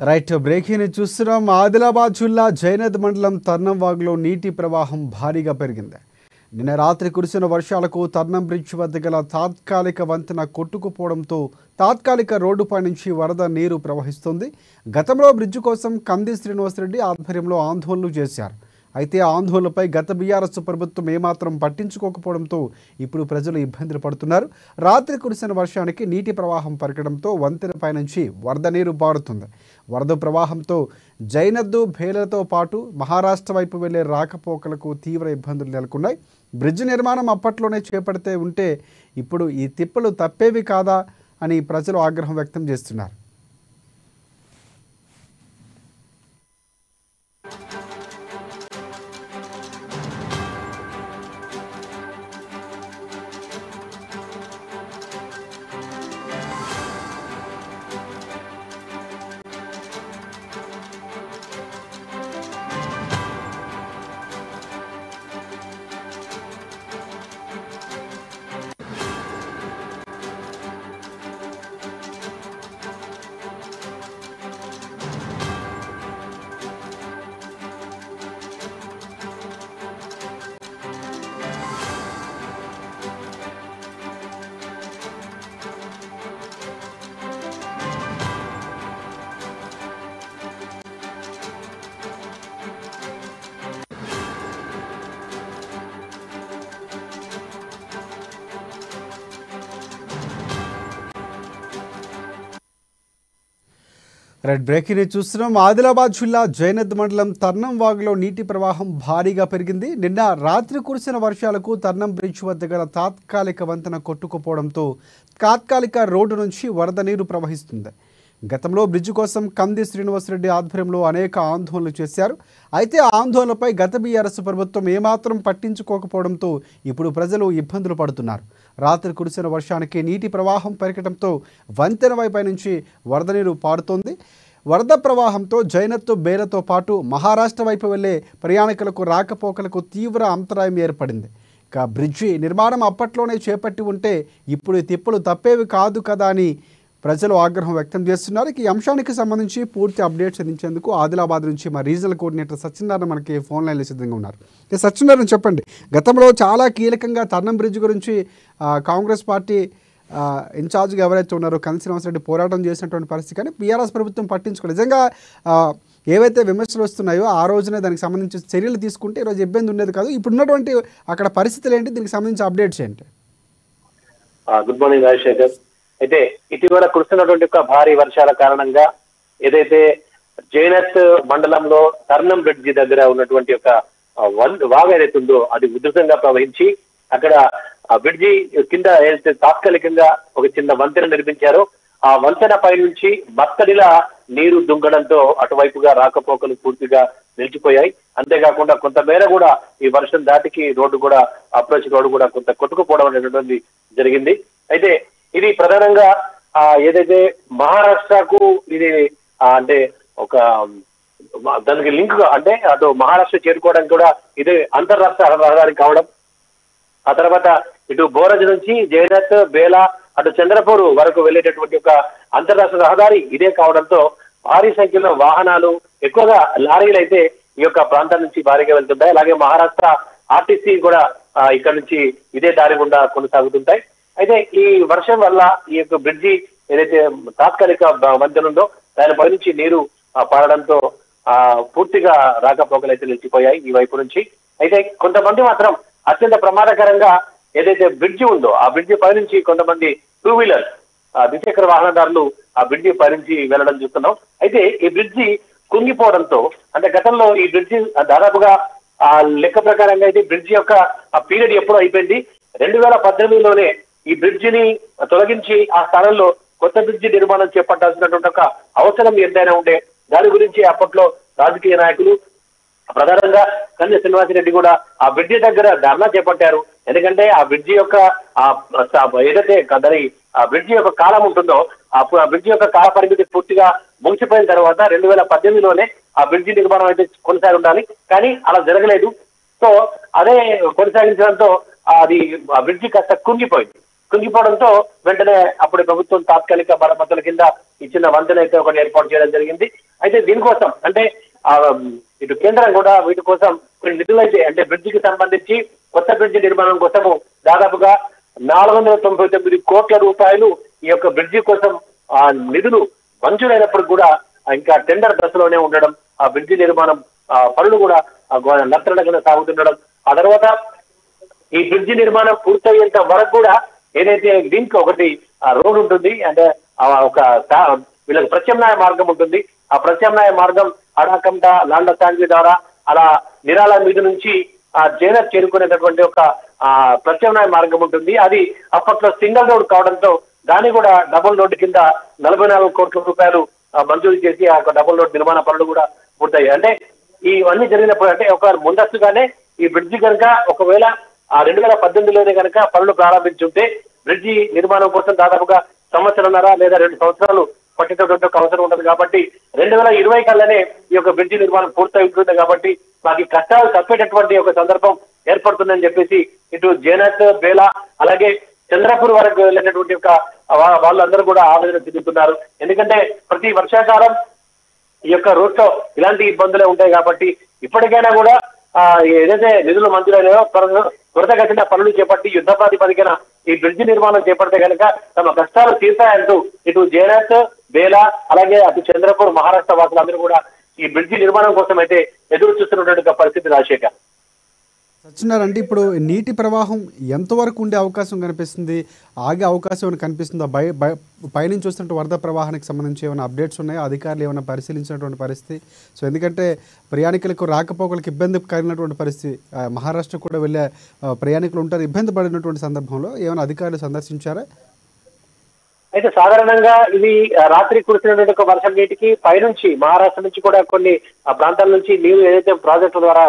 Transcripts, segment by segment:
Right breaking చూస్తున్నాం. ఆదిలాబాద్ జిల్లా జైనద్ మండలం తర్నంవాగ్లో నీటి ప్రవాహం భారీగా పెరిగింది. నిన్న రాత్రి కురిసిన వర్షాలకు తర్నం బ్రిడ్జ్ వద్ద గల తాత్కాలిక వంతెన కొట్టుకుపోవడంతో తాత్కాలిక రోడ్డుపై నుంచి వరద నీరు ప్రవహిస్తుంది. గతంలో బ్రిడ్జ్ కోసం కంది శ్రీనివాసరెడ్డి ఆధ్వర్యంలో ఆందోళనలు చేశారు. అయితే ఆ ఆందోళనపై గత బీఆర్ఎస్ ప్రభుత్వం ఏమాత్రం పట్టించుకోకపోవడంతో ఇప్పుడు ప్రజలు ఇబ్బందులు పడుతున్నారు. రాత్రి కురిసిన వర్షానికి నీటి ప్రవాహం పెరగడంతో వంతెనపై నుంచి వరద నీరు పారుతుంది. వరద ప్రవాహంతో జైనద్దు భేలతో పాటు మహారాష్ట్ర వైపు వెళ్లే రాకపోకలకు తీవ్ర ఇబ్బందులు నెలకొన్నాయి. బ్రిడ్జ్ నిర్మాణం అప్పట్లోనే చేపడితే ఉంటే ఇప్పుడు ఈ తిప్పలు తప్పేవి కాదా అని ప్రజలు ఆగ్రహం వ్యక్తం చేస్తున్నారు. రెడ్ బ్రేకింగ్ చూస్తున్నాం. ఆదిలాబాద్ జిల్లా జైనద్ మండలం తర్నంవాగ్లో నీటి ప్రవాహం భారీగా పెరిగింది. నిన్న రాత్రి కురిసిన వర్షాలకు తర్నం బ్రిడ్జ్ వద్ద గల తాత్కాలిక వంతెన కొట్టుకుపోవడంతో తాత్కాలిక రోడ్డు నుంచి వరద నీరు ప్రవహిస్తుంది. గతంలో బ్రిడ్జ్ కోసం కంది శ్రీనివాసరెడ్డి ఆధ్వర్యంలో అనేక ఆందోళనలు చేశారు. అయితే ఆ ఆందోళనపై గత బీఆర్ఎస్ ప్రభుత్వం ఏమాత్రం పట్టించుకోకపోవడంతో ఇప్పుడు ప్రజలు ఇబ్బందులు పడుతున్నారు. రాత్రి కురిసిన వర్షానికి నీటి ప్రవాహం పెరగడంతో వంతెన వైపై నుంచి వరద నీరు పారుతోంది. వరద ప్రవాహంతో జైనత్తు బేలతో పాటు మహారాష్ట్ర వైపు వెళ్లే ప్రయాణికులకు రాకపోకలకు తీవ్ర అంతరాయం ఏర్పడింది. ఇక బ్రిడ్జి నిర్మాణం అప్పట్లోనే చేపట్టి ఉంటే ఇప్పుడు తిప్పులు తప్పేవి కాదు కదా అని ప్రజలు ఆగ్రహం వ్యక్తం చేస్తున్నారు. ఈ అంశానికి సంబంధించి పూర్తి అప్డేట్స్ అందించేందుకు ఆదిలాబాద్ నుంచి మా రీజనల్ కోఆర్డినేటర్ సత్యనారాయణ మనకి ఫోన్ లైన్లో సిద్ధంగా ఉన్నారు. సత్యనారాయణ, చెప్పండి, గతంలో చాలా కీలకంగా తర్నం బ్రిడ్జ్ గురించి కాంగ్రెస్ పార్టీ ఇన్ఛార్జ్గా ఎవరైతే ఉన్నారో కంది శ్రీనివాసరెడ్డి పోరాటం చేసినటువంటి పరిస్థితి, కానీ బీఆర్ఎస్ ప్రభుత్వం పట్టించుకోలేదు. నిజంగా ఏవైతే విమర్శలు వస్తున్నాయో ఆ రోజునే దానికి సంబంధించి చర్యలు తీసుకుంటే ఈరోజు ఇబ్బంది ఉండేది కాదు. ఇప్పుడున్నటువంటి అక్కడ పరిస్థితులు ఏంటి, దీనికి సంబంధించి అప్డేట్స్ ఏంటి? Good morning Rajasekhar. అయితే ఇటీవల కురుస్తున్నటువంటి భారీ వర్షాల కారణంగా ఏదైతే జైనత్ మండలంలో తర్నం బ్రిడ్జి దగ్గర ఉన్నటువంటి వాగు ఏదైతే ఉందో అది ఉధృతంగా ప్రవహించి అక్కడ ఆ బ్రిడ్జి కింద ఏదైతే తాత్కాలికంగా ఒక చిన్న వంతెన నిర్మించారో ఆ వంతెన పై నుంచి మత్తడిలా నీరు దుంకడంతో అటువైపుగా రాకపోకలు పూర్తిగా నిలిచిపోయాయి. అంతేకాకుండా కొంతమేర కూడా ఈ వర్షం దాటికి రోడ్డు కూడా అప్రోచ్ రోడ్డు కూడా కొంత కొట్టుకుపోవడం అనేటువంటిది జరిగింది. అయితే ఇది ప్రధానంగా ఏదైతే మహారాష్ట్రకు ఇది అంటే ఒక దానికి లింక్ అంటే అటు మహారాష్ట్ర చేరుకోవడానికి కూడా ఇది అంతర్రాష్ట్ర రహదారి కావడం, ఆ తర్వాత ఇటు బోరజ్ నుంచి జైనత్ బేలా అటు చంద్రపూర్ వరకు వెళ్ళేటటువంటి అంతర్రాష్ట్ర రహదారి ఇదే కావడంతో భారీ సంఖ్యలో వాహనాలు, ఎక్కువగా లారీలు అయితే ఈ ప్రాంతం నుంచి భారీగా వెళ్తుంటాయి. అలాగే మహారాష్ట్ర ఆర్టీసీ కూడా ఇక్కడ నుంచి ఇదే దారి గుండా కొనసాగుతుంటాయి. అయితే ఈ వర్షం వల్ల ఈ బ్రిడ్జి ఏదైతే తాత్కాలిక వంతెన ఉందో దానిపై నుంచి నీరు పారడంతో పూర్తిగా రాకపోకలు అయితే నిలిచిపోయాయి ఈ వైపు నుంచి. అయితే కొంతమంది మాత్రం అత్యంత ప్రమాదకరంగా ఏదైతే బ్రిడ్జి ఉందో ఆ బ్రిడ్జి పై నుంచి కొంతమంది 2 వీలర్ ద్విచక్ర వాహనదారులు ఆ బ్రిడ్జి పై నుంచి వెళ్ళడం చూస్తున్నాం. అయితే ఈ బ్రిడ్జి కుంగిపోవడంతో, అంటే గతంలో ఈ బ్రిడ్జి దాదాపుగా ఆ లెక్క ప్రకారంగా అయితే బ్రిడ్జి పీరియడ్ ఎప్పుడో అయిపోయింది. 2018లోనే ఈ బ్రిడ్జిని తొలగించి ఆ స్థానంలో కొత్త బ్రిడ్జి నిర్మాణం చేపట్టాల్సినటువంటి అవసరం ఎంతైనా ఉండే దాని గురించి అప్పట్లో రాజకీయ నాయకులు, ప్రధానంగా కంది శ్రీనివాసరెడ్డి కూడా ఆ బ్రిడ్జి దగ్గర ధర్నా చేపట్టారు. ఎందుకంటే ఆ బ్రిడ్జి ఏదైతే దాని ఆ బ్రిడ్జి కాలం ఉంటుందో అప్పుడు ఆ బ్రిడ్జి కాల పరిమితి పూర్తిగా ముగిసిపోయిన తర్వాత 2018లోనే ఆ బ్రిడ్జి నిర్మాణం అయితే కొనసాగి ఉండాలి, కానీ అలా జరగలేదు. సో అదే కొనసాగించడంతో అది ఆ బ్రిడ్జి కాస్త కుంగిపోవడంతో వెంటనే అప్పుడు ప్రభుత్వం తాత్కాలిక మరమ్మతుల కింద ఇచ్చిన వంతెన అయితే ఒకటి ఏర్పాటు చేయడం జరిగింది. అయితే దీనికోసం అంటే ఆ ఇటు కేంద్రం కూడా వీటి కోసం కొన్ని నిధులు అయితే అంటే బ్రిడ్జికి సంబంధించి కొత్త బ్రిడ్జి నిర్మాణం కోసము దాదాపుగా 499 కోట్ల రూపాయలు ఈ యొక్క బ్రిడ్జి కోసం ఆ నిధులు మంజూరైనప్పుడు కూడా ఇంకా టెండర్ దశలోనే ఉండడం, ఆ బ్రిడ్జి నిర్మాణం పనులు కూడా నత్తనడగన సాగుతుండడం, ఆ తర్వాత ఈ బ్రిడ్జి నిర్మాణం పూర్తయ్యేంత వరకు కూడా ఏదైతే దీనికి ఒకటి రోడ్ ఉంటుంది అంటే ఒక వీళ్ళకి ప్రత్యామ్నాయ మార్గం ఉంటుంది. ఆ ప్రత్యామ్నాయ మార్గం అడాకంట లాండ సాంగ్వి ద్వారా అలా నిరాల మీద నుంచి ఆ జైనత్ చేరుకునేటటువంటి ఒక ప్రత్యామ్నాయ మార్గం ఉంటుంది. అది అప్పట్లో సింగిల్ రోడ్ కావడంతో దాన్ని కూడా డబుల్ రోడ్డు కింద 44 కోట్ల రూపాయలు మంజూరు చేసి ఆ డబుల్ రోడ్ నిర్మాణ పనులు కూడా పూర్తయ్యాయి. అంటే ఇవన్నీ జరిగినప్పుడు అంటే ఒక ముందస్తుగానే ఈ బ్రిడ్జి కనుక ఒకవేళ 2018లోనే కనుక పనులు ప్రారంభించుంటే బ్రిడ్జి నిర్మాణం కోసం దాదాపుగా సంవత్సరంన్నర లేదా 2 సంవత్సరాలు పట్టేటటువంటి ఒక అవసరం ఉంటుంది. కాబట్టి 2020 కల్లానే ఈ యొక్క బ్రిడ్జి నిర్మాణం పూర్తయి ఉంటుంది. కాబట్టి మాకు కష్టాలు తప్పేటటువంటి ఒక సందర్భం ఏర్పడుతుందని చెప్పేసి ఇటు జైనత్, బేలా అలాగే చంద్రపూర్ వరకు వెళ్ళినటువంటి ఒక వాళ్ళందరూ కూడా ఆవేదన చెందుతున్నారు. ఎందుకంటే ప్రతి వర్షాకాలం ఈ యొక్క రూట్ లో ఇలాంటి ఇబ్బందులే ఉంటాయి. కాబట్టి ఇప్పటికైనా కూడా ఏదైతే నిధులు మంజూరైనాయో త్వరితగతిన పనులు చేపట్టి యుద్ధ ప్రాతిపదికన ఈ బ్రిడ్జి నిర్మాణం చేపడితే కనుక తమ కష్టాలు తీర్చాయంటూ ఇటు జైనత్, బేలా అలాగే అటు చంద్రపూర్ మహారాష్ట్ర వాసులందరూ కూడా ఈ బ్రిడ్జి నిర్మాణం కోసం అయితే ఎదురు చూస్తున్నటువంటి పరిస్థితి రాజశేఖర్. సత్యనారాయణ, అంటే ఇప్పుడు నీటి ప్రవాహం ఎంతవరకు ఉండే అవకాశం కనిపిస్తుంది, ఆగే అవకాశం ఏమైనా కనిపిస్తుందా? పైనుంచి వస్తున్నట్టు వరద ప్రవాహానికి సంబంధించి ఏమైనా అప్డేట్స్ ఉన్నాయా? అధికారులు ఏమైనా పరిశీలించినటువంటి పరిస్థితి? సో ఎందుకంటే ప్రయాణికులకు రాకపోకలకు ఇబ్బంది కలిగినటువంటి పరిస్థితి, మహారాష్ట్ర కూడా వెళ్ళే ప్రయాణికులు ఉంటారు, ఇబ్బంది పడినటువంటి సందర్భంలో ఏమైనా అధికారులు సందర్శించారా? అయితే సాధారణంగా ఇది రాత్రి కురిసినటువంటి ఒక వర్షం నీటికి పైనుంచి మహారాష్ట్ర నుంచి కూడా కొన్ని ప్రాంతాల నుంచి నీరు ఏదైతే ప్రాజెక్టుల ద్వారా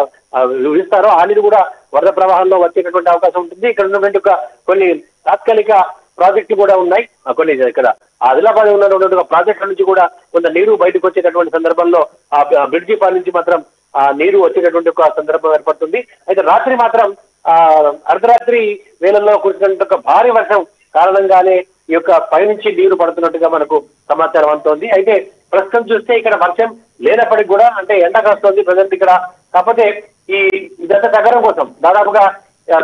విధిస్తారో ఆ నీరు కూడా వరద ప్రవాహంలో వచ్చేటటువంటి అవకాశం ఉంటుంది. ఇక్కడ ఉన్నటువంటి కొన్ని తాత్కాలిక ప్రాజెక్టులు కూడా ఉన్నాయి. కొన్ని ఇక్కడ ఆదిలాబాద్ ఉన్నటువంటి ఒక ప్రాజెక్టుల నుంచి కూడా కొంత నీరు బయటకు వచ్చేటటువంటి సందర్భంలో ఆ బ్రిడ్జి పై నుంచి మాత్రం ఆ నీరు వచ్చేటటువంటి ఒక సందర్భం ఏర్పడుతుంది. అయితే రాత్రి మాత్రం అర్ధరాత్రి వేళల్లో కురిసినటువంటి ఒక భారీ వర్షం కారణంగానే ఈ యొక్క పైనుంచి నీరు పడుతున్నట్టుగా మనకు సమాచారం అందుతోంది. అయితే ప్రస్తుతం చూస్తే ఇక్కడ వర్షం లేనప్పటికీ కూడా అంటే ఎండ కాస్తోంది ప్రజెంట్ ఇక్కడ. కాకపోతే ఈ ఇదంతా తగ్గడం కోసం దాదాపుగా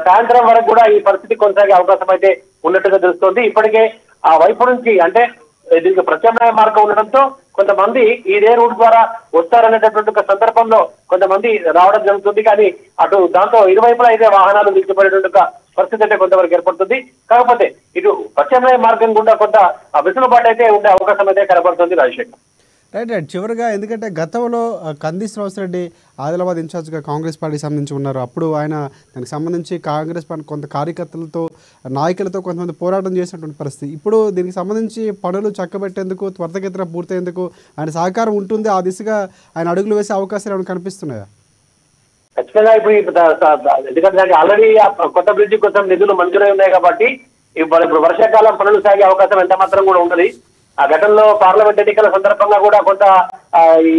సాయంత్రం వరకు కూడా ఈ పరిస్థితి కొనసాగే అవకాశం అయితే ఉన్నట్టుగా తెలుస్తోంది. ఇప్పటికే ఆ వైపు నుంచి అంటే దీనికి ప్రత్యామ్నాయ మార్గం ఉండడంతో కొంతమంది ఇదే రూట్ ద్వారా వస్తారనేటటువంటి ఒక సందర్భంలో కొంతమంది రావడం జరుగుతుంది. కానీ అటు దాంతో ఇరువైపులా అయితే వాహనాలు నిలిచిపోయేటువంటి పరిస్థితి అయితే కొంతవరకు ఏర్పడుతుంది. కాకపోతే ఇటు ప్రత్యామ్నాయ మార్గం గుండా కొంత వెసులుబాటు అయితే ఉండే అవకాశం అయితే కనబడుతుంది రాజశేఖర్. రైట్. చివరిగా ఎందుకంటే గతంలో కంది శ్రీనివాసరెడ్డి ఆదిలాబాద్ ఇన్ఛార్జ్గా కాంగ్రెస్ పార్టీకి సంబంధించి ఉన్నారు. అప్పుడు ఆయన దానికి సంబంధించి కాంగ్రెస్ పార్టీ కొంత కార్యకర్తలతో నాయకులతో కొంతమంది పోరాటం చేసినటువంటి పరిస్థితి. ఇప్పుడు దీనికి సంబంధించి పనులు చక్కబెట్టేందుకు త్వరితగతిన పూర్తయ్యేందుకు ఆయన సహకారం ఉంటుంది. ఆ దిశగా ఆయన అడుగులు వేసే అవకాశాలు ఏమైనా కనిపిస్తున్నాయా? ఖచ్చితంగా ఇప్పుడు ఎందుకంటే ఆల్రెడీ కొత్త బ్రిడ్జి కోసం నిధులు మంజూరై ఉన్నాయి కాబట్టి ఇప్పుడు వర్షాకాలం పనులు సాగే అవకాశం ఎంత మాత్రం కూడా ఉండదు. ఆ ఘటనలో పార్లమెంట్ ఎన్నికల సందర్భంగా కూడా కొంత ఈ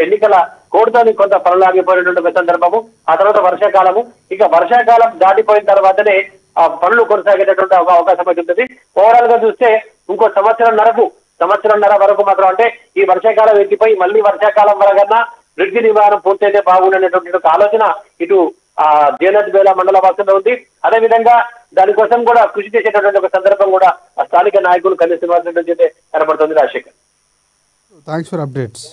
ఎన్నికల కోడ్తోని కొంత పనులు ఆగిపోయినటువంటి సందర్భము. ఆ తర్వాత వర్షాకాలము, ఇక వర్షాకాలం దాటిపోయిన తర్వాతనే ఆ పనులు కొనసాగేటటువంటి అవకాశం అయితే ఉంటుంది. ఓవరాల్ గా చూస్తే ఇంకో సంవత్సరంన్నర వరకు మాత్రం అంటే ఈ వర్షాకాలం ఎత్తిపోయి మళ్ళీ వర్షాకాలం వరకన్నా బ్రిడ్జి నిర్మాణం పూర్తయితే బాగుండనేటువంటి ఒక ఆలోచన ఇటు జైనత్, బేలా మండల వాసుల్లో ఉంది. అదేవిధంగా దానికోసం కూడా కృషి చేసేటటువంటి ఒక సందర్భం కూడా స్థానిక నాయకులు కంది శ్రీనివాసరెడ్డి అయితే కనబడుతుంది రాజశేఖర్. Thanks for updates.